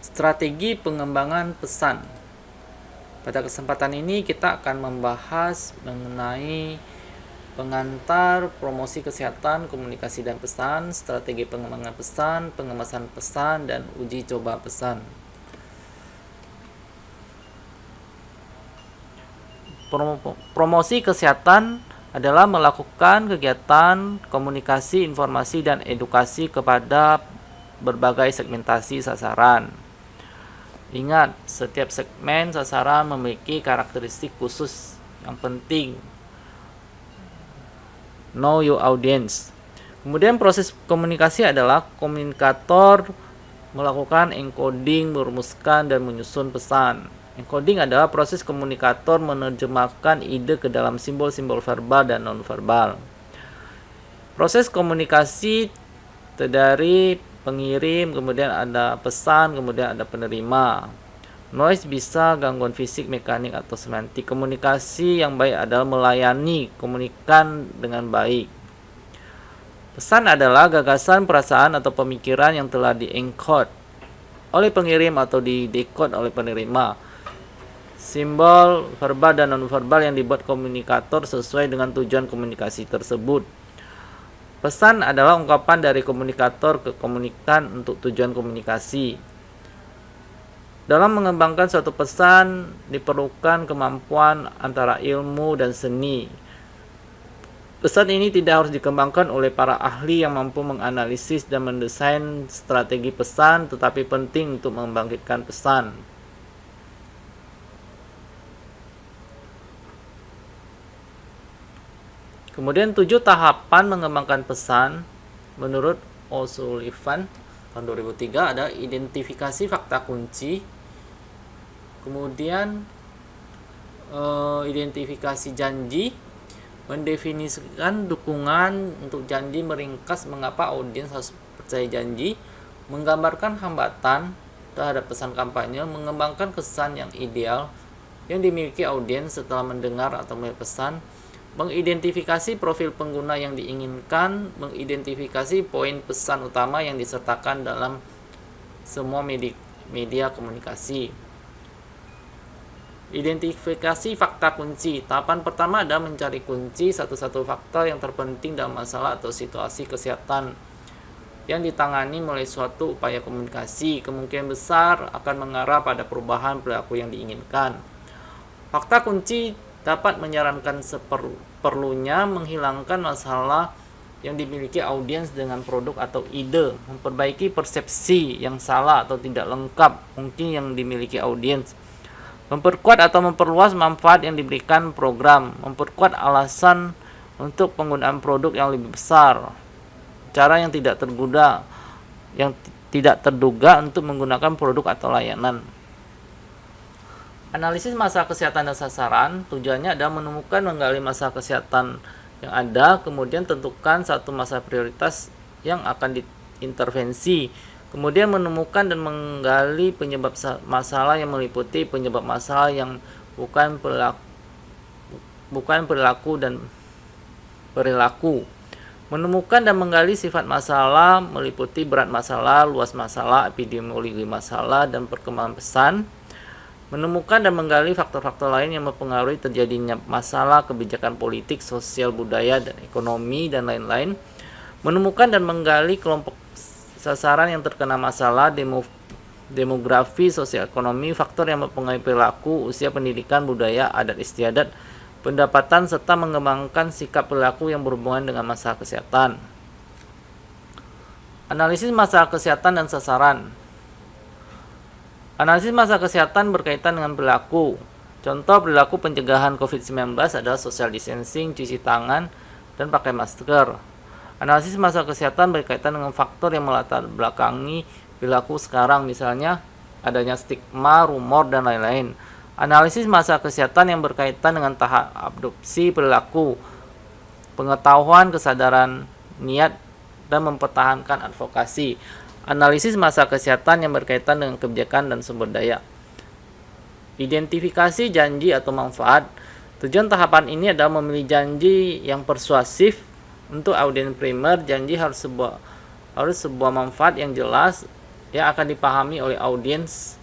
Strategi pengembangan pesan. Pada kesempatan ini kita akan membahas mengenai pengantar, promosi kesehatan, komunikasi dan pesan, strategi pengembangan pesan, pengemasan pesan, dan uji coba pesan. Promosi kesehatan adalah melakukan kegiatan komunikasi, informasi, dan edukasi kepada berbagai segmentasi sasaran. Ingat, setiap segmen sasaran memiliki karakteristik khusus yang penting. Know your audience. Kemudian proses komunikasi adalah komunikator melakukan encoding, merumuskan, dan menyusun pesan. Encoding adalah proses komunikator menerjemahkan ide ke dalam simbol-simbol verbal dan non-verbal. Proses komunikasi terdiri pengirim, kemudian ada pesan, kemudian ada penerima. Noise bisa gangguan fisik, mekanik, atau semantik. Komunikasi yang baik adalah melayani komunikan dengan baik. Pesan adalah gagasan, perasaan, atau pemikiran yang telah di-encode oleh pengirim atau di-decode oleh penerima. Simbol verbal dan non-verbal yang dibuat komunikator sesuai dengan tujuan komunikasi tersebut. Pesan adalah ungkapan dari komunikator ke komunikan untuk tujuan komunikasi. Dalam mengembangkan suatu pesan diperlukan kemampuan antara ilmu dan seni. Pesan ini tidak harus dikembangkan oleh para ahli yang mampu menganalisis dan mendesain strategi pesan, tetapi penting untuk membangkitkan pesan. Kemudian 7 tahapan mengembangkan pesan menurut O'Sullivan tahun 2003 ada identifikasi fakta kunci, kemudian identifikasi janji, mendefinisikan dukungan untuk janji, meringkas mengapa audiens harus percaya janji, menggambarkan hambatan terhadap pesan kampanye, mengembangkan kesan yang ideal yang dimiliki audiens setelah mendengar atau melihat pesan, mengidentifikasi profil pengguna yang diinginkan, mengidentifikasi poin pesan utama yang disertakan dalam semua media komunikasi. Identifikasi fakta kunci. Tahapan pertama adalah mencari kunci satu-satu faktor yang terpenting dalam masalah atau situasi kesehatan yang ditangani melalui suatu upaya komunikasi. Kemungkinan besar akan mengarah pada perubahan perilaku yang diinginkan. Fakta kunci dapat menyarankan seperlunya menghilangkan masalah yang dimiliki audiens dengan produk atau ide, memperbaiki persepsi yang salah atau tidak lengkap mungkin yang dimiliki audiens, memperkuat atau memperluas manfaat yang diberikan program, memperkuat alasan untuk penggunaan produk yang lebih besar, cara yang tidak terduga untuk menggunakan produk atau layanan. Analisis masalah kesehatan dan sasaran tujuannya adalah menemukan menggali masalah kesehatan yang ada, kemudian tentukan satu masalah prioritas yang akan diintervensi, kemudian menemukan dan menggali penyebab masalah yang meliputi penyebab masalah yang bukan perilaku dan perilaku. Menemukan dan menggali sifat masalah meliputi berat masalah, luas masalah, epidemiologi masalah, dan perkembangan pesan. Menemukan dan menggali faktor-faktor lain yang mempengaruhi terjadinya masalah, kebijakan politik, sosial, budaya, dan ekonomi, dan lain-lain. Menemukan dan menggali kelompok sasaran yang terkena masalah, demografi, sosial ekonomi, faktor yang mempengaruhi perilaku, usia, pendidikan, budaya, adat istiadat, pendapatan, serta mengembangkan sikap perilaku yang berhubungan dengan masalah kesehatan. Analisis masalah kesehatan dan sasaran. Analisis masalah kesehatan berkaitan dengan perilaku. Contoh perilaku pencegahan COVID-19 adalah social distancing, cuci tangan, dan pakai masker. Analisis masalah kesehatan berkaitan dengan faktor yang melatar belakangi perilaku sekarang, misalnya adanya stigma, rumor, dan lain-lain. Analisis masalah kesehatan yang berkaitan dengan tahap adopsi perilaku, pengetahuan, kesadaran, niat, dan mempertahankan advokasi. Analisis masalah kesehatan yang berkaitan dengan kebijakan dan sumber daya. Identifikasi janji atau manfaat. Tujuan tahapan ini adalah memilih janji yang persuasif untuk audiens primer. Janji harus sebuah manfaat yang jelas yang akan dipahami oleh audiens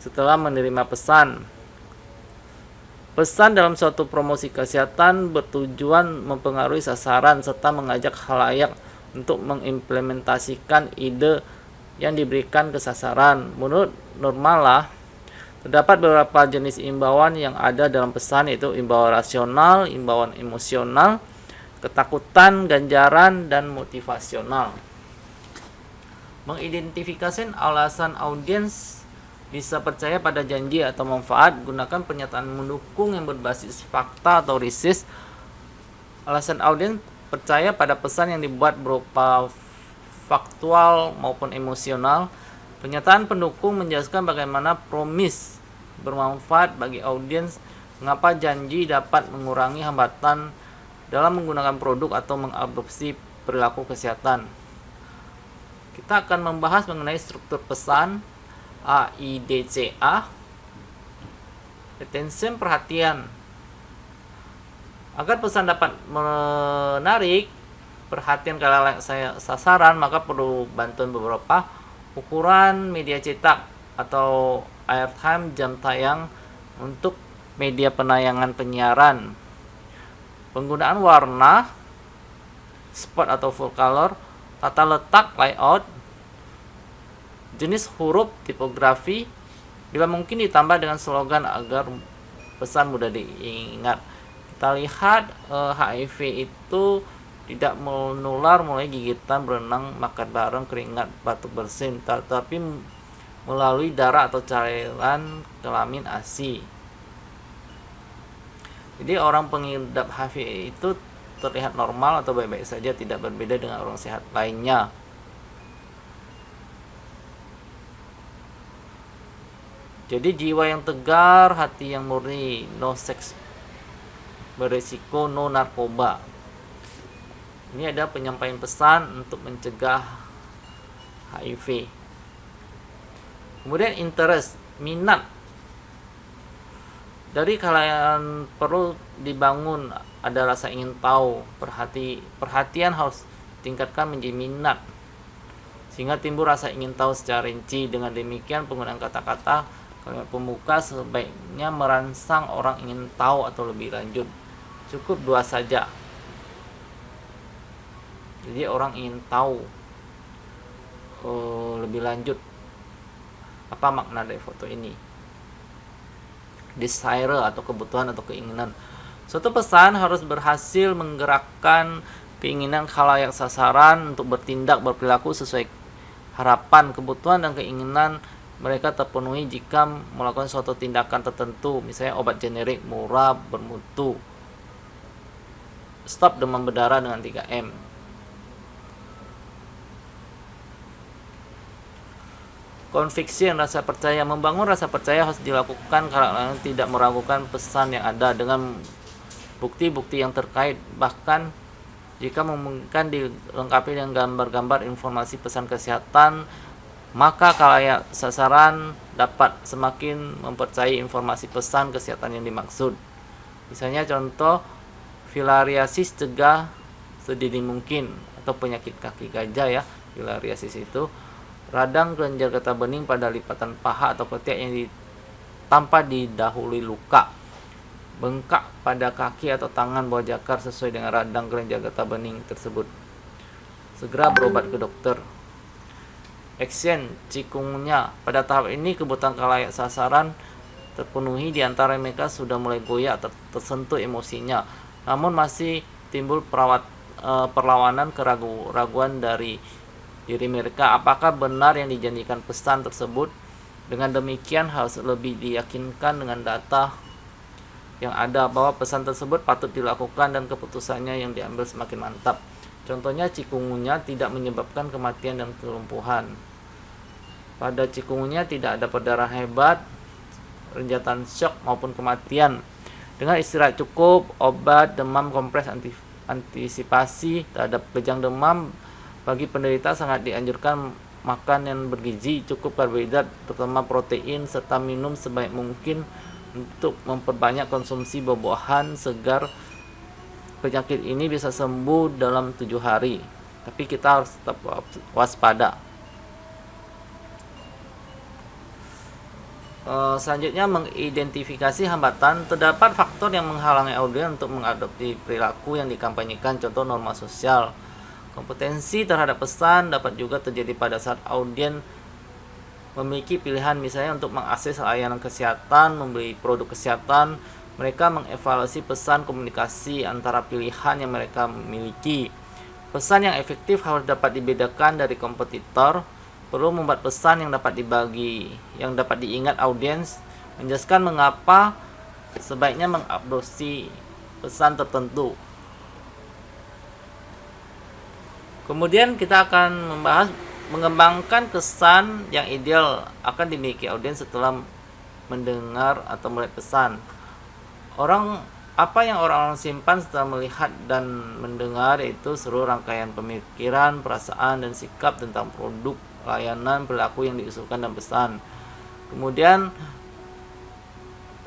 setelah menerima pesan. Pesan dalam suatu promosi kesehatan bertujuan mempengaruhi sasaran serta mengajak khalayak untuk mengimplementasikan ide yang diberikan ke sasaran. Menurut Nurmala, terdapat beberapa jenis imbauan yang ada dalam pesan, yaitu imbauan rasional, imbauan emosional, ketakutan, ganjaran, dan motivasional. Mengidentifikasi alasan audiens bisa percaya pada janji atau manfaat, gunakan pernyataan mendukung yang berbasis fakta atau riset. Alasan audiens percaya pada pesan yang dibuat berupa faktual maupun emosional. Pernyataan pendukung menjelaskan bagaimana promis bermanfaat bagi audiens, mengapa janji dapat mengurangi hambatan dalam menggunakan produk atau mengadopsi perilaku kesehatan. Kita akan membahas mengenai struktur pesan AIDCA. Attention, perhatian. Agar pesan dapat menarik perhatian khalayak sasaran, maka perlu bantuan beberapa ukuran media cetak atau airtime, jam tayang untuk media penayangan penyiaran, penggunaan warna, spot atau full color, tata letak, layout, jenis huruf, tipografi, bila mungkin ditambah dengan slogan agar pesan mudah diingat. Kita lihat HIV itu tidak menular mulai gigitan, berenang, makan bareng, keringat, batuk bersin, tetapi melalui darah atau cairan kelamin ASI. Jadi orang pengidap HIV itu terlihat normal atau baik-baik saja, tidak berbeda dengan orang sehat lainnya. Jadi jiwa yang tegar, hati yang murni, no seks beresiko, no narkoba. Ini ada penyampaian pesan untuk mencegah HIV. Kemudian interest, minat. Dari kalian perlu dibangun ada rasa ingin tahu, perhatian harus tingkatkan menjadi minat, sehingga timbul rasa ingin tahu secara rinci. Dengan demikian penggunaan kata-kata kalimat pembuka sebaiknya merangsang orang ingin tahu atau lebih lanjut. Cukup 2 saja. Jadi orang ingin tahu lebih lanjut apa makna dari foto ini. Desire atau kebutuhan atau keinginan. Suatu pesan harus berhasil menggerakkan keinginan khalayak sasaran untuk bertindak, berperilaku sesuai harapan, kebutuhan dan keinginan mereka terpenuhi jika melakukan suatu tindakan tertentu, misalnya obat generik murah bermutu, stop demam berdarah dengan 3M. Conviction, rasa percaya. Membangun rasa percaya harus dilakukan karena tidak meragukan pesan yang ada dengan bukti-bukti yang terkait, bahkan jika memungkinkan dilengkapi dengan gambar-gambar informasi pesan kesehatan, maka khalayak sasaran dapat semakin mempercayai informasi pesan kesehatan yang dimaksud. Misalnya contoh, filariasis cegah sedini mungkin, atau penyakit kaki gajah ya, filariasis itu radang kelenjar getah bening pada lipatan paha atau ketiak yang tanpa didahului luka, bengkak pada kaki atau tangan bawah jakar sesuai dengan radang kelenjar getah bening tersebut. Segera berobat ke dokter. Action, cikungunya. Pada tahap ini kebutuhan khalayak sasaran terpenuhi, di antara mereka sudah mulai goyah atau tersentuh emosinya, namun masih timbul perlawanan, keraguan dari diri mereka apakah benar yang dijanjikan pesan tersebut. Dengan demikian harus lebih diyakinkan dengan data yang ada bahwa pesan tersebut patut dilakukan dan keputusannya yang diambil semakin mantap. Contohnya, cikungunya tidak menyebabkan kematian dan kelumpuhan. Pada cikungunya tidak ada perdarahan hebat, renjatan shock maupun kematian. Dengan istirahat cukup, obat demam kompres antisipasi terhadap kejang demam, bagi penderita sangat dianjurkan makan yang bergizi, cukup karbohidrat terutama protein, serta minum sebanyak mungkin untuk memperbanyak konsumsi buah-buahan segar. Penyakit ini bisa sembuh dalam 7 hari, tapi kita harus tetap waspada. Selanjutnya, mengidentifikasi hambatan. Terdapat faktor yang menghalangi audien untuk mengadopsi perilaku yang dikampanyekan, contoh norma sosial. Kompetensi terhadap pesan dapat juga terjadi pada saat audien memiliki pilihan, misalnya untuk mengakses layanan kesehatan, membeli produk kesehatan. Mereka mengevaluasi pesan komunikasi antara pilihan yang mereka miliki. Pesan yang efektif harus dapat dibedakan dari kompetitor. Perlu membuat pesan yang dapat diingat audiens, menjelaskan mengapa sebaiknya mengadopsi pesan tertentu. Kemudian kita akan membahas mengembangkan kesan yang ideal akan dimiliki audiens setelah mendengar atau melihat pesan. Apa yang orang simpan setelah melihat dan mendengar itu seluruh rangkaian pemikiran, perasaan, dan sikap tentang produk, layanan, perilaku yang diusulkan dan pesan. Kemudian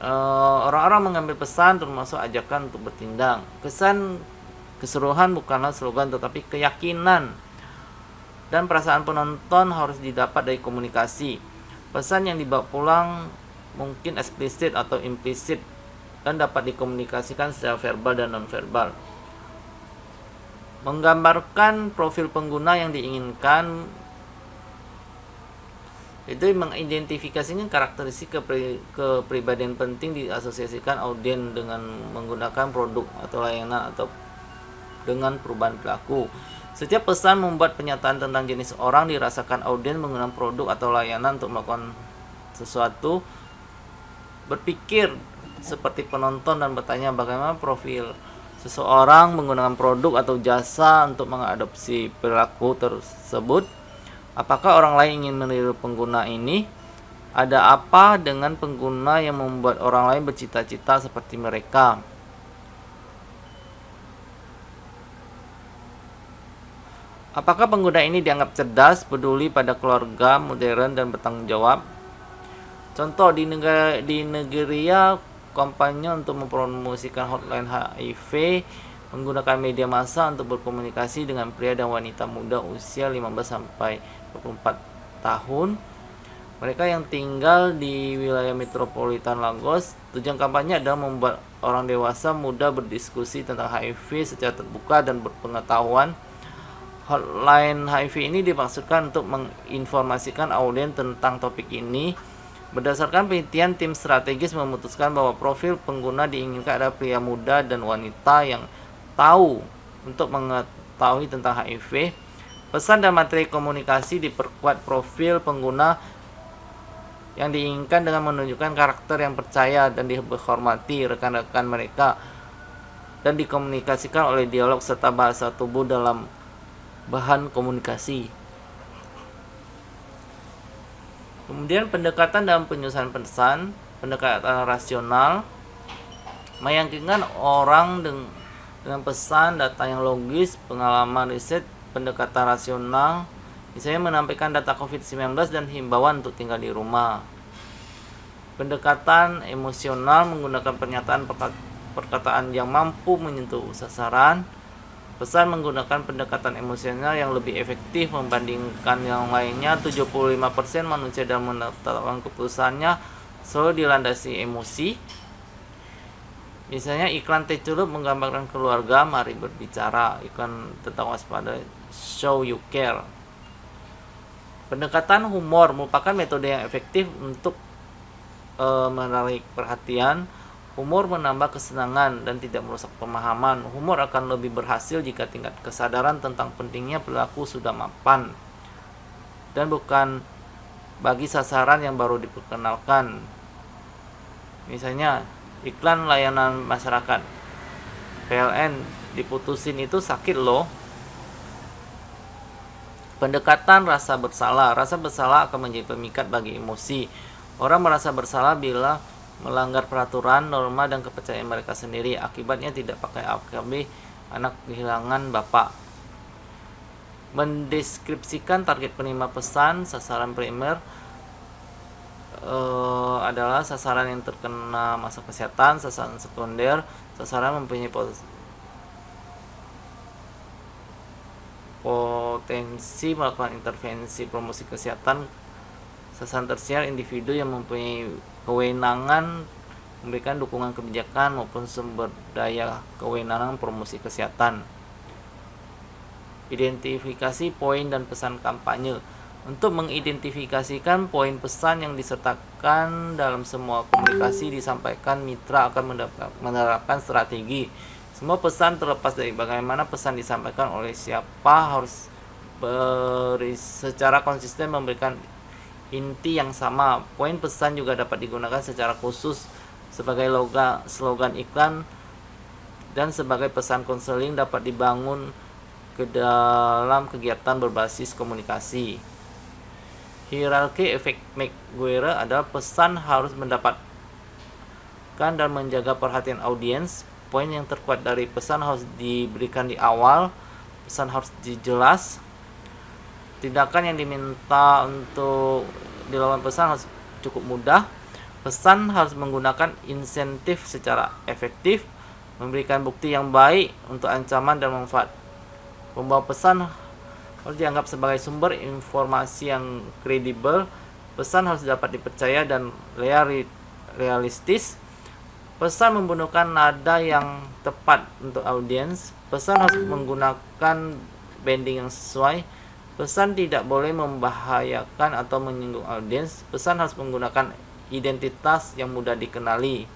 orang-orang mengambil pesan termasuk ajakan untuk bertindak. Keseluruhan bukanlah slogan tetapi keyakinan dan perasaan penonton harus didapat dari komunikasi. Pesan yang dibawa pulang mungkin eksplisit atau implisit dan dapat dikomunikasikan secara verbal dan non-verbal. Menggambarkan profil pengguna yang diinginkan, itu mengidentifikasikan karakteristik kepribadian penting diasosiasikan audien dengan menggunakan produk atau layanan atau dengan perubahan perilaku. Setiap pesan membuat pernyataan tentang jenis orang dirasakan audien menggunakan produk atau layanan untuk melakukan sesuatu. Berpikir seperti penonton dan bertanya bagaimana profil seseorang menggunakan produk atau jasa untuk mengadopsi perilaku tersebut. Apakah orang lain ingin meniru pengguna ini? Ada apa dengan pengguna yang membuat orang lain bercita-cita seperti mereka? Apakah pengguna ini dianggap cerdas, peduli pada keluarga, modern, dan bertanggung jawab? Contoh, di Nigeria, kampanye untuk mempromosikan hotline HIV menggunakan media massa untuk berkomunikasi dengan pria dan wanita muda usia 15 sampai 24 tahun. Mereka yang tinggal di wilayah metropolitan Lagos. Tujuan kampanye adalah membuat orang dewasa muda berdiskusi tentang HIV secara terbuka dan berpengetahuan. Hotline HIV ini dimaksudkan untuk menginformasikan audiens tentang topik ini. Berdasarkan penelitian, tim strategis memutuskan bahwa profil pengguna diinginkan adalah pria muda dan wanita yang tahu untuk mengetahui tentang HIV. Pesan dan materi komunikasi diperkuat profil pengguna yang diinginkan dengan menunjukkan karakter yang percaya dan dihormati rekan-rekan mereka dan dikomunikasikan oleh dialog serta bahasa tubuh dalam bahan komunikasi. Kemudian pendekatan dalam penyusunan pesan, pendekatan rasional meyakinkan orang dengan pesan, data yang logis, pengalaman riset. Pendekatan rasional misalnya menampilkan data COVID-19 dan himbauan untuk tinggal di rumah. Pendekatan emosional menggunakan pernyataan perkataan yang mampu menyentuh sasaran. Pesan menggunakan pendekatan emosional yang lebih efektif membandingkan yang lainnya. 75% manusia dalam menetapkan keputusannya selalu dilandasi emosi. Misalnya iklan teh celup menggambarkan keluarga, mari berbicara. Iklan tentang waspada, show you care. Pendekatan humor merupakan metode yang efektif untuk menarik perhatian. Humor menambah kesenangan dan tidak merusak pemahaman. Humor akan lebih berhasil jika tingkat kesadaran tentang pentingnya perilaku sudah mapan dan bukan bagi sasaran yang baru diperkenalkan. Misalnya iklan layanan masyarakat, PLN diputusin itu sakit loh. Pendekatan rasa bersalah. Rasa bersalah akan menjadi pemikat bagi emosi. Orang merasa bersalah bila melanggar peraturan, norma, dan kepercayaan mereka sendiri. Akibatnya tidak pakai AKB, anak kehilangan bapak. Mendeskripsikan target penerima pesan. Sasaran primer adalah sasaran yang terkena masalah kesehatan. Sasaran sekunder, sasaran mempunyai potensi melakukan intervensi promosi kesehatan Sasaran tersier individu yang mempunyai kewenangan memberikan dukungan kebijakan maupun sumber daya kewenangan promosi kesehatan. Identifikasi poin dan pesan kampanye. Untuk mengidentifikasikan poin pesan yang disertakan dalam semua komunikasi disampaikan, mitra akan menerapkan strategi. Semua pesan terlepas dari bagaimana pesan disampaikan oleh siapa harus secara konsisten memberikan inti yang sama. Poin pesan juga dapat digunakan secara khusus sebagai slogan iklan dan sebagai pesan konseling dapat dibangun ke dalam kegiatan berbasis komunikasi. Hierarki efek McGuire adalah pesan harus mendapatkan dan menjaga perhatian audiens. Poin yang terkuat dari pesan harus diberikan di awal. Pesan harus dijelas. Tindakan yang diminta untuk dilakukan pesan harus cukup mudah. Pesan harus menggunakan insentif secara efektif, memberikan bukti yang baik untuk ancaman dan manfaat. Pembawa pesan harus dianggap sebagai sumber informasi yang kredibel. Pesan harus dapat dipercaya dan realistis. Pesan menggunakan nada yang tepat untuk audiens. Pesan harus menggunakan branding yang sesuai. Pesan tidak boleh membahayakan atau menyinggung audiens. Pesan harus menggunakan identitas yang mudah dikenali.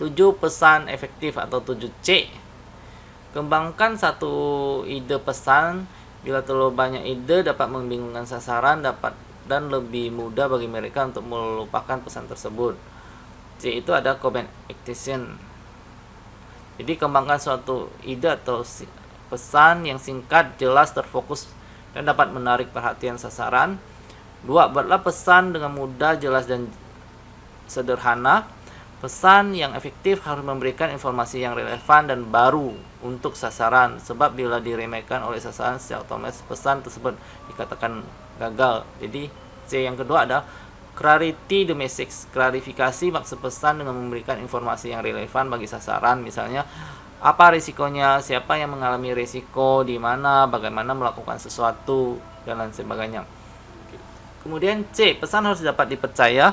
7. Pesan efektif atau 7C. Kembangkan satu ide pesan. Bila terlalu banyak ide dapat membingungkan sasaran dan lebih mudah bagi mereka untuk melupakan pesan tersebut. C itu ada comment action. Jadi kembangkan suatu ide atau pesan yang singkat, jelas, terfokus dan dapat menarik perhatian sasaran. 2. Buatlah pesan dengan mudah, jelas dan sederhana. Pesan yang efektif harus memberikan informasi yang relevan dan baru untuk sasaran, sebab bila diremehkan oleh sasaran secara otomatis pesan tersebut dikatakan gagal. Jadi C yang kedua ada clarity the message, klarifikasi maksud pesan dengan memberikan informasi yang relevan bagi sasaran, misalnya apa risikonya, siapa yang mengalami risiko, di mana, bagaimana melakukan sesuatu, dan lain sebagainya. Kemudian C, pesan harus dapat dipercaya.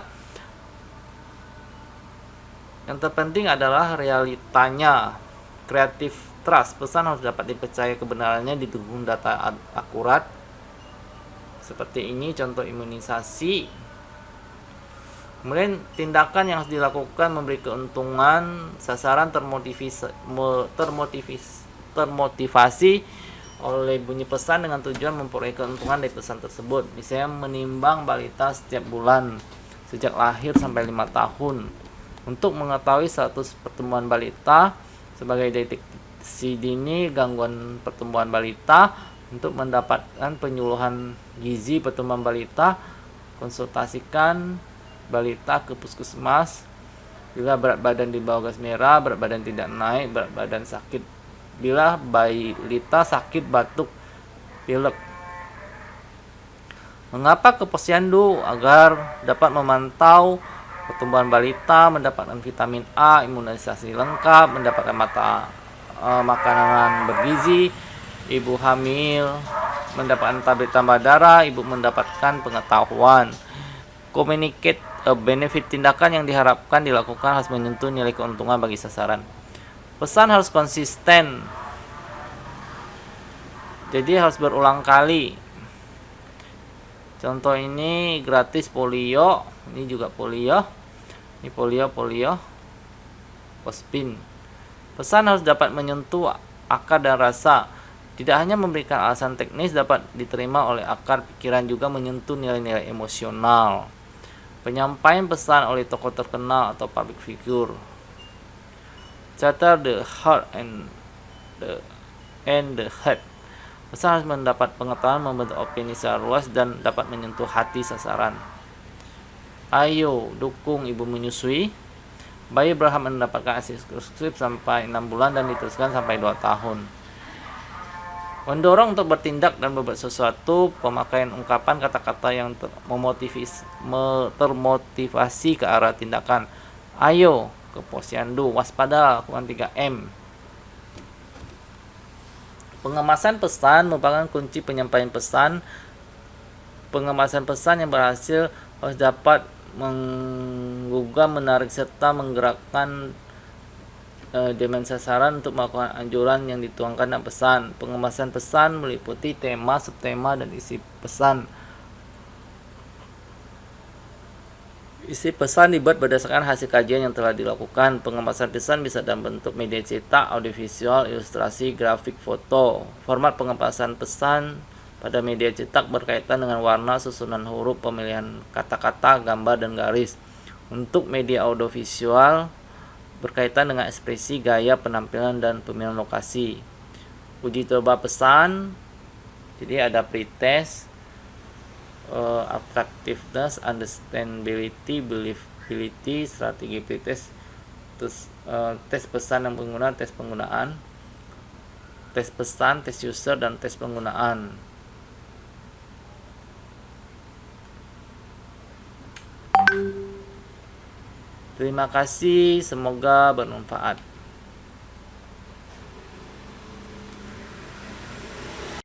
Yang terpenting adalah realitanya, creative trust. Pesan harus dapat dipercaya, kebenarannya didukung data akurat. Seperti ini contoh imunisasi. Kemudian tindakan yang harus dilakukan memberi keuntungan, sasaran termotivasi oleh bunyi pesan dengan tujuan memperoleh keuntungan dari pesan tersebut. Misalnya menimbang balita setiap bulan sejak lahir sampai 5 tahun. Untuk mengetahui status pertumbuhan balita sebagai deteksi dini gangguan pertumbuhan balita, untuk mendapatkan penyuluhan gizi pertumbuhan balita, konsultasikan balita ke puskesmas. Bila berat badan di bawah garis merah, berat badan tidak naik, berat badan sakit. Bila balita sakit batuk pilek. Mengapa ke posyandu? Agar dapat memantau pertumbuhan balita, mendapatkan vitamin A, imunisasi lengkap, mendapatkan makanan bergizi, ibu hamil mendapatkan tablet tambah darah, ibu mendapatkan pengetahuan. Communicate benefit, tindakan yang diharapkan dilakukan harus menyentuh nilai keuntungan bagi sasaran. Pesan harus konsisten, jadi harus berulang kali. Contoh ini gratis polio, ini juga polio, ini polio, pospin. Pesan harus dapat menyentuh akar dan rasa. Tidak hanya memberikan alasan teknis dapat diterima oleh akar pikiran, juga menyentuh nilai-nilai emosional. Penyampaian pesan oleh tokoh terkenal atau public figure. Chatter the heart and the head. Pesan harus mendapat pengetahuan, membentuk opini secara luas dan dapat menyentuh hati sasaran. Ayo dukung ibu menyusui. Bayi berhak mendapatkan ASI eksklusif sampai 6 bulan dan diteruskan sampai 2 tahun. Mendorong untuk bertindak dan berbuat sesuatu, pemakaian ungkapan kata-kata yang termotivasi ke arah tindakan. Ayo ke posyandu, waspada, lakukan 3M. Pengemasan pesan merupakan kunci penyampaian pesan. Pengemasan pesan yang berhasil harus dapat menggugah, menarik, serta menggerakkan demand sasaran untuk melakukan anjuran yang dituangkan dalam pesan. Pengemasan pesan meliputi tema, subtema, dan isi pesan. Isi pesan dibuat berdasarkan hasil kajian yang telah dilakukan. Pengemasan pesan bisa dalam bentuk media cetak, audiovisual, ilustrasi, grafik, foto. Format pengemasan pesan pada media cetak berkaitan dengan warna, susunan huruf, pemilihan kata-kata, gambar, dan garis. Untuk media audiovisual berkaitan dengan ekspresi, gaya, penampilan, dan pemilihan lokasi. Uji coba pesan, jadi ada pretest, attractiveness, understandability, believability, strategi pretest, terus tes pesan dan penggunaan, tes penggunaan, tes pesan, tes user, dan tes penggunaan. Terima kasih, semoga bermanfaat.